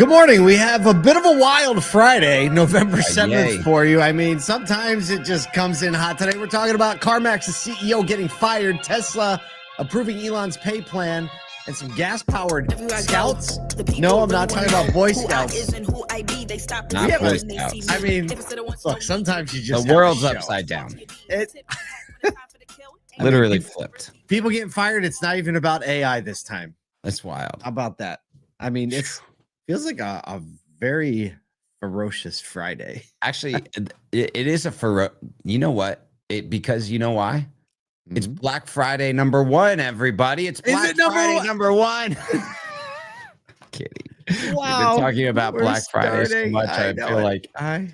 Good morning. We have a bit of a wild Friday, November 7th Yay. for you. I mean, sometimes it just comes in hot. Today we're talking about Carmax's CEO getting fired, Tesla approving Elon's pay plan, and some gas-powered scouts. No, I'm not talking about Boy Scouts. Not Yeah, Boy but, Scouts. I mean, look, sometimes you just The world's have to show. upside down. It, Literally mean, flipped. people getting fired, it's not even about AI this time. That's wild. How about that? I mean, it feels like a very ferocious Friday. Actually, it is a you know what? Because you know why? It's Black Friday #1, everybody. It's Black Friday #1. Kidding. Wow. We've been talking about Black Friday so much. I feel like, I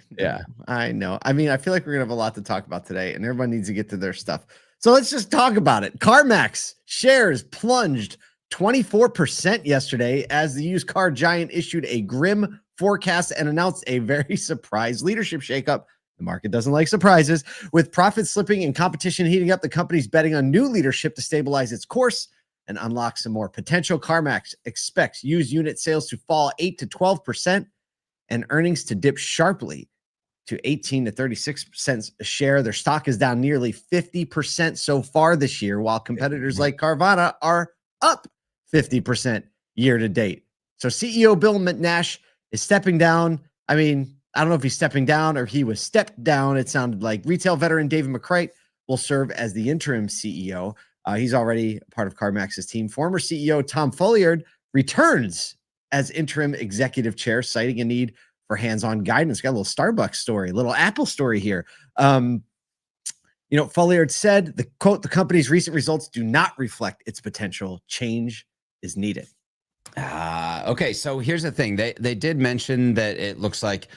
know. I mean, I feel like we're gonna have a lot to talk about today, and everyone needs to get to their stuff. So let's just talk about it. Carmax shares plunged 24% yesterday as the used car giant issued a grim forecast and announced a very surprise leadership shakeup. The market doesn't like surprises. With profits slipping and competition heating up, the company's betting on new leadership to stabilize its course and unlock some more potential. Carmax expects used unit sales to fall 8 to 12% and earnings to dip sharply to 18 to 36 cents a share. Their stock is down nearly 50% so far this year, while competitors like Carvana are up 50% year to date. So CEO Bill Nash is stepping down. I mean, I don't know if he's stepping down or he was stepped down. It sounded like retail veteran David McCreight will serve as the interim CEO. He's already part of Carmax's team. Former CEO Tom Folliard returns as interim executive chair, citing a need for hands-on guidance. Got a little Starbucks story, a little Apple story here. Folliard said, the quote, "The company's recent results do not reflect its potential. Change is needed." Okay, so here's the thing. They did mention that it looks like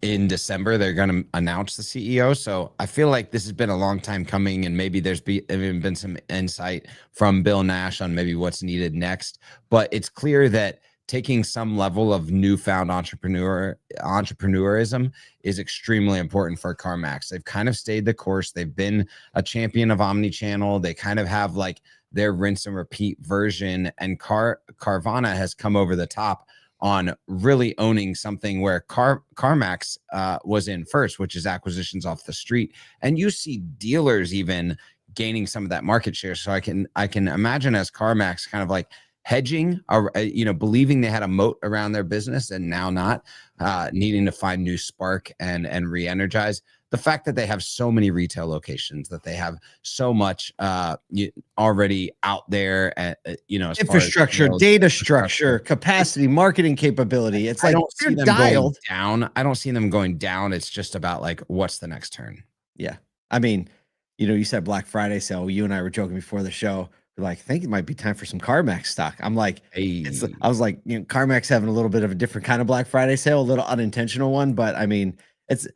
in December they're going to announce the CEO. So I feel like this has been a long time coming, and maybe there's been some insight from Bill Nash on maybe what's needed next. But it's clear that taking some level of newfound entrepreneurism is extremely important for Carmax. They've kind of stayed the course. They've been a champion of omnichannel. They kind of have like their rinse and repeat version, and Carvana has come over the top on really owning something where Carmax was in first, which is acquisitions off the street. And you see dealers even gaining some of that market share. So I can imagine as Carmax kind of like hedging, believing they had a moat around their business and now not, needing to find new spark and re-energize. The fact that they have so many retail locations, that they have so much already out there, infrastructure, data structure, capacity, marketing capability. It's like I don't see them dialed going down. I don't see them going down. It's just about like, what's the next turn? Yeah. I mean, you said Black Friday sale. You and I were joking before the show. We're like, I think it might be time for some Carmax stock. I'm like, I was like, Carmax having a little bit of a different kind of Black Friday sale, a little unintentional one, but I mean, it's,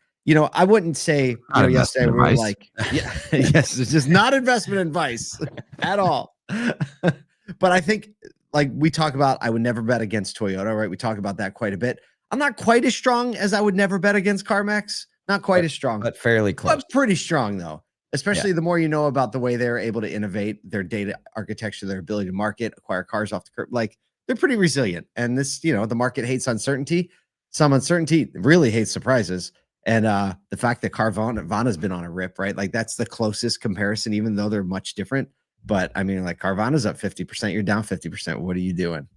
I wouldn't say, yesterday we were like, yes, it's just not investment advice at all. But I think, like we talk about, I would never bet against Toyota, right? We talk about that quite a bit. I'm not quite as strong as I would never bet against Carmax. Not quite as strong, but fairly close. But pretty strong though. Especially the more you know about the way they're able to innovate, their data architecture, their ability to market, acquire cars off the curb. Like, they're pretty resilient. And this, the market hates uncertainty. Some uncertainty really hates surprises. And the fact that Carvana's been on a rip, right? Like, that's the closest comparison, even though they're much different. But I mean, like, Carvana's up 50%, you're down 50%. What are you doing?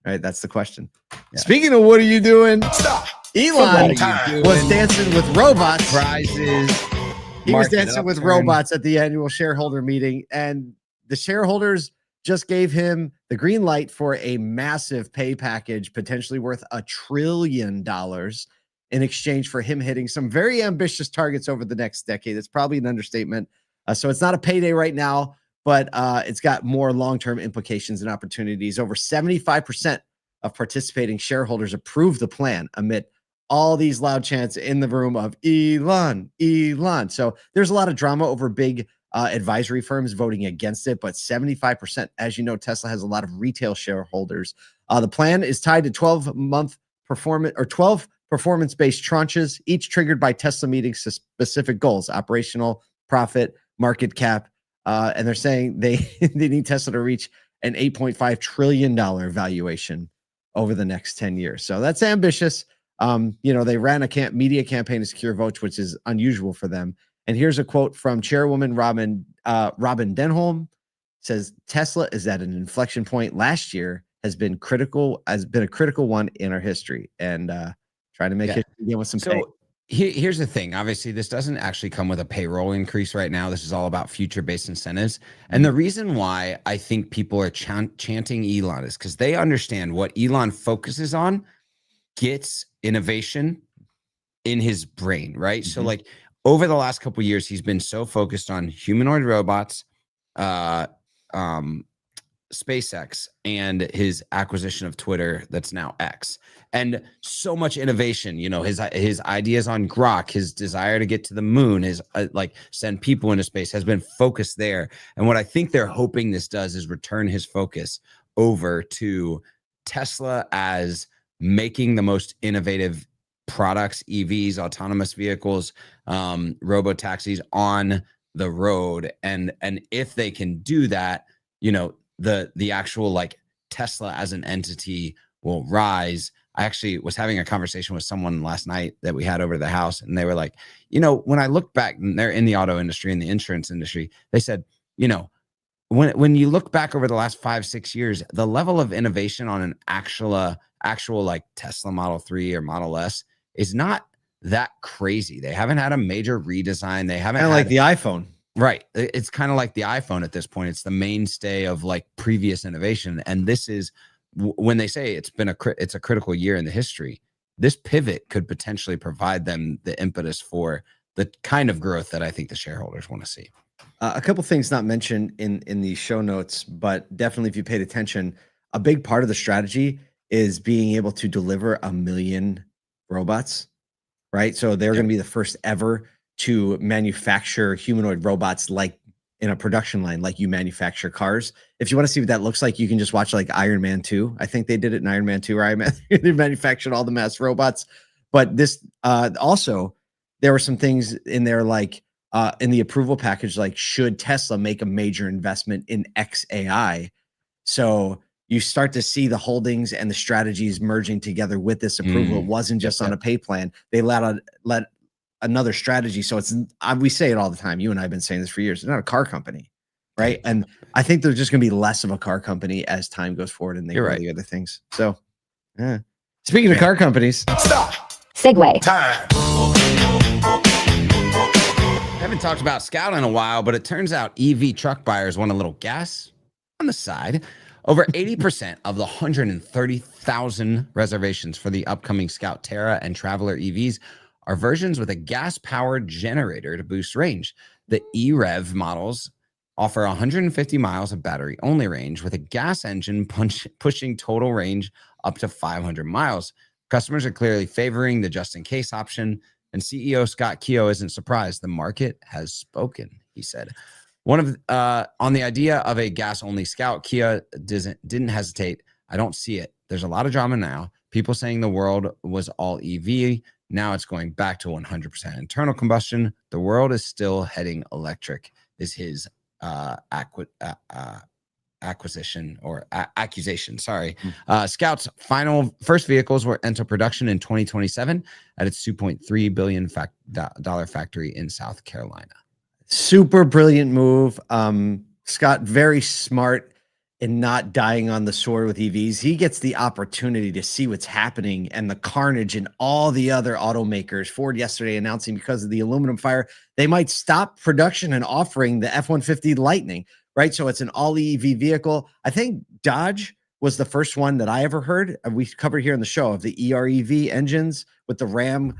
Right? That's the question. Yeah. Speaking of what are you doing? Stop. Elon was dancing with robots. Prizes. He was dancing with robots at the annual shareholder meeting, and the shareholders just gave him the green light for a massive pay package, potentially worth $1 trillion in exchange for him hitting some very ambitious targets over the next decade. It's probably an understatement. So it's not a payday right now, but it's got more long-term implications and opportunities. Over 75% of participating shareholders approved the plan amid all these loud chants in the room of Elon. So there's a lot of drama over big advisory firms voting against it, but 75%, as you know, Tesla has a lot of retail shareholders. The plan is tied to 12 performance-based tranches, each triggered by Tesla meeting specific goals: operational, profit, market cap. And they're saying they need Tesla to reach an $8.5 trillion valuation over the next 10 years. So that's ambitious. They ran a media campaign to secure votes, which is unusual for them. And here's a quote from Chairwoman Robin Denholm. Says Tesla is at an inflection point. Last year has been a critical one in our history, and trying to make it again with some pay. Here's the thing. Obviously, this doesn't actually come with a payroll increase right now. This is all about future-based incentives. And the reason why I think people are chanting Elon is because they understand what Elon focuses on gets innovation in his brain, right? So like over the last couple of years, he's been so focused on humanoid robots, SpaceX, and his acquisition of Twitter, that's now X, and so much innovation. His ideas on Grok, his desire to get to the moon, his send people into space, has been focused there. And what I think they're hoping this does is return his focus over to Tesla as making the most innovative products, EVs, autonomous vehicles, robo taxis on the road. And if they can do that, the actual Tesla as an entity will rise. I actually was having a conversation with someone last night that we had over to the house, and they were like, when I look back, and they're in the auto industry and the insurance industry, they said, when you look back over the last 5-6 years, the level of innovation on an actual Tesla Model 3 or Model S is not that crazy. They haven't had a major redesign. They haven't like the iPhone. Right. It's kind of like the iPhone at this point. It's the mainstay of previous innovation. And this is when they say it's a critical year in the history, this pivot could potentially provide them the impetus for the kind of growth that I think the shareholders want to see. A couple things not mentioned in the show notes, but definitely if you paid attention, a big part of the strategy is being able to deliver 1 million robots, right? So they're going to be the first ever to manufacture humanoid robots in a production line, like you manufacture cars. If you want to see what that looks like, you can just watch Iron Man 2. I think they did it in Iron Man 2, or Iron Man. They manufactured all the mass robots. But this also, there were some things in there in the approval package, should Tesla make a major investment in XAI? So you start to see the holdings and the strategies merging together with this approval. It wasn't just on a pay plan. They let another strategy. So we say it all the time. You and I have been saying this for years. It's not a car company, right? And I think they're just going to be less of a car company as time goes forward and they grow the other things. So, speaking of car companies, stop. Segue time. Haven't talked about Scout in a while, but it turns out EV truck buyers want a little gas on the side. Over 80% of the 130,000 reservations for the upcoming Scout Terra and Traveler EVs are versions with a gas-powered generator to boost range. The EREV models offer 150 miles of battery-only range with a gas engine pushing total range up to 500 miles. Customers are clearly favoring the just-in-case option, and CEO Scott Keogh isn't surprised. The market has spoken, he said. On the idea of a gas-only Scout, Kia didn't hesitate. I don't see it. There's a lot of drama now. People saying the world was all EV. Now it's going back to 100% internal combustion. The world is still heading electric, is his accusation. Scout's first vehicles will enter production in 2027 at its $2.3 billion factory in South Carolina. Super brilliant move. Scott, very smart in not dying on the sword with EVs. He gets the opportunity to see what's happening and the carnage in all the other automakers. Ford yesterday announcing because of the aluminum fire, they might stop production and offering the F-150 Lightning, right? So it's an all EV vehicle. I think Dodge was the first one that I ever heard. We covered here in the show of the EREV engines with the Ram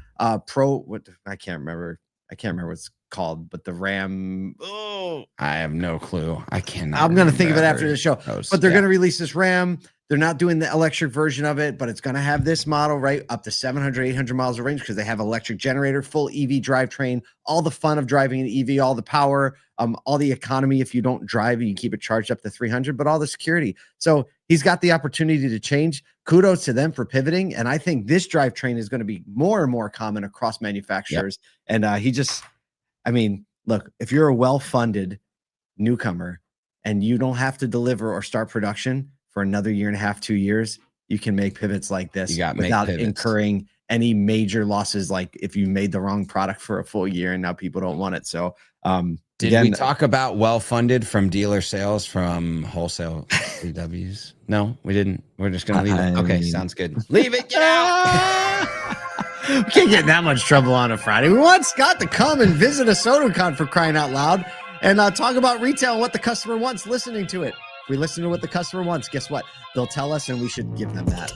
Pro. I can't remember what it's called, but the Ram. Oh, I have no clue. I'm going to think of it after the show. But they're going to release this Ram. They're not doing the electric version of it, but it's going to have this model, right? Up to 700, 800 miles of range because they have electric generator, full EV drivetrain, all the fun of driving an EV, all the power, all the economy. If you don't drive, you can keep it charged up to 300, but all the security. So he's got the opportunity to change. Kudos to them for pivoting. And I think this drivetrain is going to be more and more common across manufacturers. Yep. And look, if you're a well-funded newcomer and you don't have to deliver or start production for another year and a half, 2 years, you can make pivots like this You got make without pivots. incurring any major losses, like if you made the wrong product for a full year and now people don't want it. So did we talk about well-funded from dealer sales from wholesale CWs? No, we didn't. We're just gonna leave it. Okay, sounds good. Leave it. Get out. We can't get in that much trouble on a Friday. We want Scott to come and visit a SodaCon, for crying out loud, and talk about retail and what the customer wants, listening to it. If we listen to what the customer wants, guess what? They'll tell us, and we should give them that.